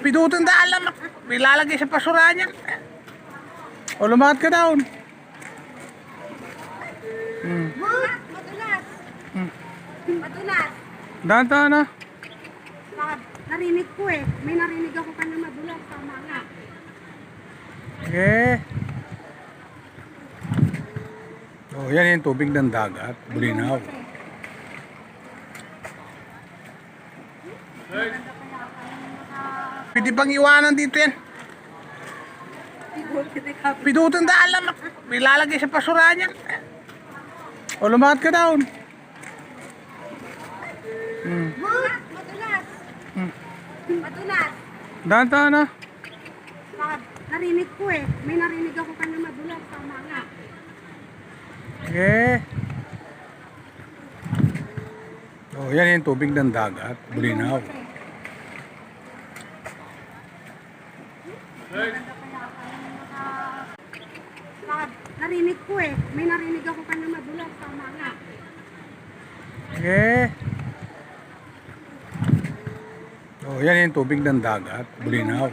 Pidutin da alam. Ilalagay sa basurahan yan. O lumakad ka down. Madulas. Madulas. Dahan-dahan na. Narinig ko eh. May narinig ako kanya madulas. Tama nga. Eh. Oh, yan yung tubig ng dagat. Bulinaw. Pwede bang iwanan dito yan? Pidutin da alam. Ilalagay sa basurahan yan. O lumakad ka down. Madulas. Madulas. Dahan-dahan na. Narinig ko eh. May narinig ako kanya madulas. Tama nga. Eh. Oh, yan yung tubig ng dagat. Bulinaw. Narinig ko eh. May narinig ako kanya madulas. Tama nga. Eh. Oh, yan yung tubig ng dagat. Bulinaw.